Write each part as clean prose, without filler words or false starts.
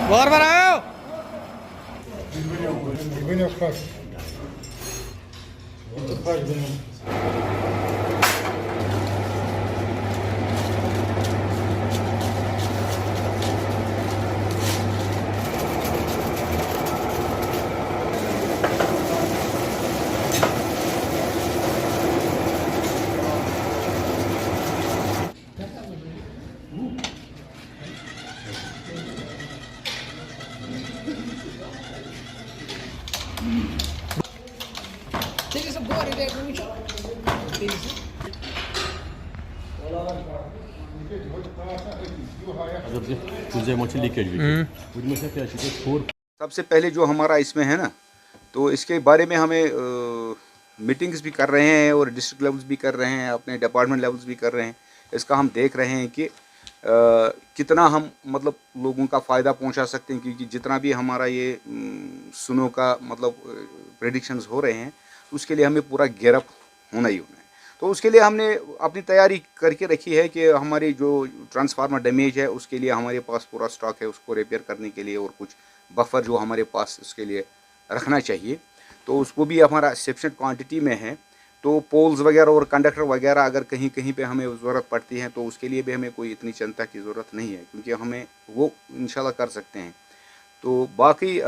Var var ayo. Take some body there, सबसे पहले जो हमारा इसमें है ना, तो इसके बारे में हमें मीटिंग्स भी कर रहे हैं और डिस्ट्रिक्ट लेवल्स भी कर रहे हैं, अपने डिपार्टमेंट लेवल्स भी कर रहे हैं। इसका हम देख रहे हैं कि कितना हम मतलब लोगों का फ़ायदा पहुंचा सकते हैं, क्योंकि जितना भी हमारा ये सुनो का मतलब प्रेडिक्शंस हो रहे हैं, उसके लिए हमें पूरा गेयरअप होना ही होना है। तो उसके लिए हमने अपनी तैयारी करके रखी है कि हमारी जो ट्रांसफार्मर डैमेज है उसके लिए हमारे पास पूरा स्टॉक है, उसको रिपेयर करने के लिए, और कुछ बफर जो हमारे पास उसके लिए रखना चाहिए, तो उसको भी हमारा सफिशेंट क्वांटिटी में है। तो पोल्स वगैरह और कंडक्टर वगैरह अगर कहीं कहीं पे हमें ज़रूरत पड़ती है तो उसके लिए भी हमें कोई इतनी चिंता की ज़रूरत नहीं है, क्योंकि हमें वो इंशाल्लाह कर सकते हैं। तो बाकी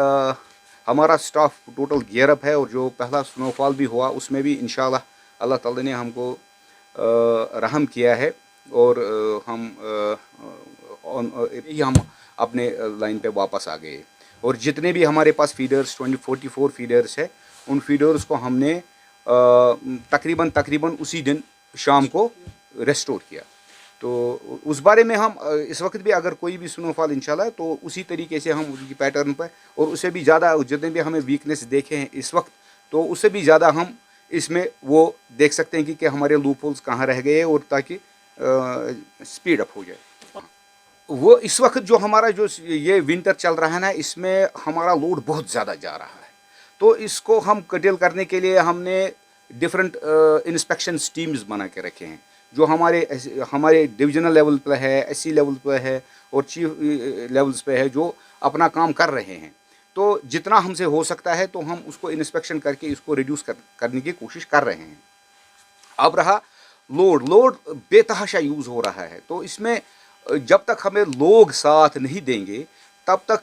हमारा स्टाफ टोटल गियरअप है, और जो पहला स्नोफॉल भी हुआ उसमें भी इंशाल्लाह अल्लाह ताला ने हमको रहम किया है, और हम अपने लाइन पे वापस आ गए। और जितने भी हमारे पास फीडर्स 44 फीडर्स है, उन फीडर्स को हमने तकरीबन उसी दिन शाम को रेस्टोर किया। तो उस बारे में हम इस वक्त भी अगर कोई भी स्नोफॉल इंशाल्लाह तो उसी तरीके से हम उनकी पैटर्न पर, और उससे भी ज़्यादा जितने भी हमें वीकनेस देखे हैं इस वक्त, तो उससे भी ज़्यादा हम इसमें वो देख सकते हैं कि हमारे लूप होल्स कहाँ रह गए, और ताकि स्पीड अप हो जाए। वो इस वक्त जो हमारा जो ये विंटर चल रहा है ना, इसमें हमारा लोड बहुत ज़्यादा जा रहा है। तो इसको हम कटेल करने के लिए हमने डिफरेंट इंस्पेक्शन टीम्स बना के रखे हैं, जो हमारे डिविजनल लेवल पर है, एससी लेवल पर है, और चीफ लेवल्स पे है, जो अपना काम कर रहे हैं। तो जितना हमसे हो सकता है तो हम उसको इंस्पेक्शन करके इसको रिड्यूस करने की कोशिश कर रहे हैं। अब रहा लोड बेतहाशा यूज़ हो रहा है, तो इसमें जब तक हमें लोग साथ नहीं देंगे तब तक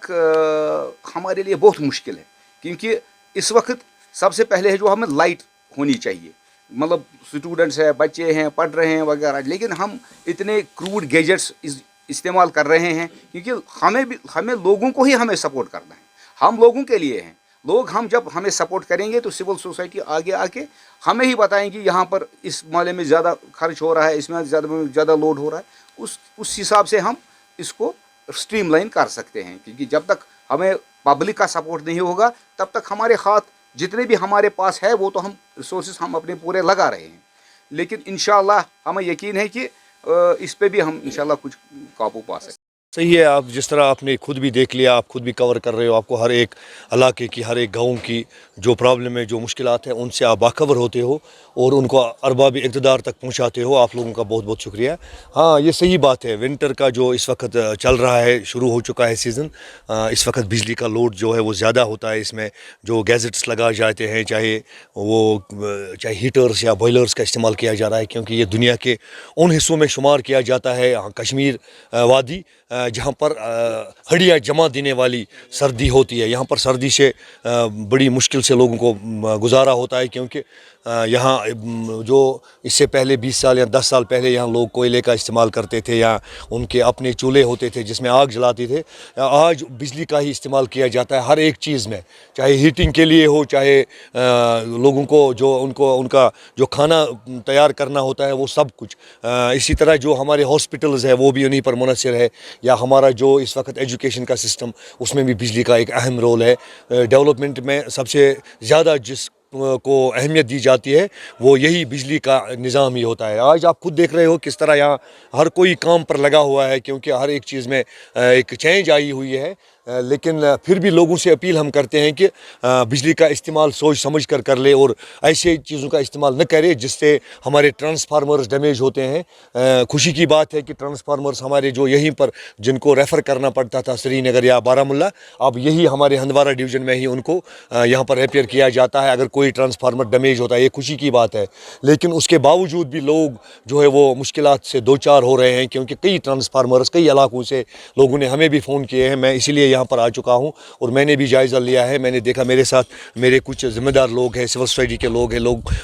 हमारे लिए बहुत मुश्किल है, क्योंकि इस वक्त सबसे पहले है जो हमें लाइट होनी चाहिए। मतलब स्टूडेंट्स हैं, बच्चे हैं, पढ़ रहे हैं वगैरह, लेकिन हम इतने क्रूड गैजेट्स इस्तेमाल कर रहे हैं, क्योंकि हमें लोगों को ही हमें सपोर्ट करना है। हम लोगों के लिए हैं। लोग जब हमें सपोर्ट करेंगे तो सिविल सोसाइटी आगे आके हमें ही बताएंगी यहाँ पर इस माले में ज़्यादा खर्च हो रहा है, इसमें ज़्यादा लोड हो रहा है। उस हिसाब से हम इसको स्ट्रीमलाइन कर सकते हैं, क्योंकि जब तक हमें पब्लिक का सपोर्ट नहीं होगा तब तक हमारे हाथ जितने भी हमारे पास है वो तो हम रिसोर्सेज हम अपने पूरे लगा रहे हैं, लेकिन इंशाल्लाह हमें यकीन है कि इस पे भी हम इंशाल्लाह कुछ काबू पा सकते हैं। सही है। आप जिस तरह आपने खुद भी देख लिया, आप खुद भी कवर कर रहे हो, आपको हर एक इलाके की, हर एक गांव की जो प्रॉब्लम है, जो मुश्किलात है, उनसे आप बाखबर होते हो और उनको अरबाब इक़्तिदार तक पहुंचाते हो। आप लोगों का बहुत बहुत शुक्रिया। हाँ, ये सही बात है। विंटर का जो इस वक्त चल रहा है, शुरू हो चुका है सीज़न। इस वक्त बिजली का लोड जो है वो ज़्यादा होता है। इसमें जो गैजेट्स लगाए जाते हैं, चाहे हीटर्स या बॉयलर्स का इस्तेमाल किया जा रहा है, क्योंकि ये दुनिया के उन हिस्सों में शुमार किया जाता है, यहाँ कश्मीर वादी, जहाँ पर हड्डियाँ जमा देने वाली सर्दी होती है। यहाँ पर सर्दी से बड़ी मुश्किल से लोगों को गुजारा होता है, क्योंकि यहाँ जो इससे पहले 20 साल या 10 साल पहले यहाँ लोग कोयले का इस्तेमाल करते थे, या उनके अपने चूल्हे होते थे जिसमें आग जलाते थे। आज बिजली का ही इस्तेमाल किया जाता है हर एक चीज़ में, चाहे हीटिंग के लिए हो, चाहे लोगों को जो उनका जो खाना तैयार करना होता है, वो सब कुछ। इसी तरह जो हमारे हॉस्पिटल्स है वो भी उन्हीं पर मुनहसर है, या हमारा जो इस वक्त एजुकेशन का सिस्टम, उसमें भी बिजली का एक अहम रोल है। डेवलपमेंट में सबसे ज़्यादा जिस को अहमियत दी जाती है वो यही बिजली का निज़ाम ही होता है। आज आप खुद देख रहे हो किस तरह यहाँ हर कोई काम पर लगा हुआ है, क्योंकि हर एक चीज़ में एक चेंज आई हुई है। لیکن پھر بھی لوگوں سے اپیل ہم کرتے ہیں کہ بجلی کا استعمال سوچ سمجھ کر لے اور ایسے چیزوں کا استعمال نہ کرے جس سے ہمارے ٹرانسفارمرز ڈیمیج ہوتے ہیں۔ خوشی کی بات ہے کہ ٹرانسفارمرز ہمارے جو یہیں پر جن کو ریفر کرنا پڑتا تھا سری نگر یا بارہمولہ، اب یہی ہمارے ہندوارہ ڈویژن میں ہی ان کو یہاں پر ریپیئر کیا جاتا ہے اگر کوئی ٹرانسفارمر ڈیمیج ہوتا ہے۔ یہ خوشی کی بات ہے، لیکن اس کے باوجود بھی لوگ جو ہے وہ مشکلات سے دوچار ہو رہے ہیں، کیونکہ کئی ٹرانسفارمرز کئی علاقوں سے لوگوں نے ہمیں بھی فون کیے ہیں۔ میں اسی لیے یہاں پر آ چکا ہوں اور میں نے بھی جائزہ لیا ہے۔ میں نے دیکھا میرے ساتھ میرے کچھ ذمہ دار لوگ ہیں، سول سوسائٹی کے لوگ ہیں،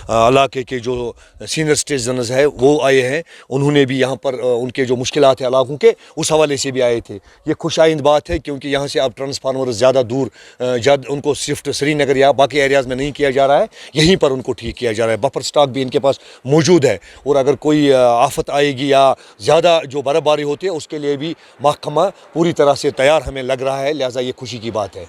علاقے کے جو سینئر سٹیزنز ہیں وہ آئے ہیں، انہوں نے بھی یہاں پر ان کے جو مشکلات ہیں علاقوں کے اس حوالے سے بھی آئے تھے۔ یہ خوش آئند بات ہے کیونکہ یہاں سے اب ٹرانسفارمر زیادہ دور ان کو شفٹ سری نگر یا باقی ایریاز میں نہیں کیا جا رہا ہے، یہیں پر ان کو ٹھیک کیا جا رہا ہے۔ بفر سٹاک بھی ان کے پاس موجود ہے، اور اگر کوئی آفت آئے گی یا زیادہ جو برف باری ہوتی ہے اس کے لیے بھی محکمہ پوری طرح سے تیار ہمیں لگ رہا ہے، لہٰذا یہ خوشی کی بات ہے۔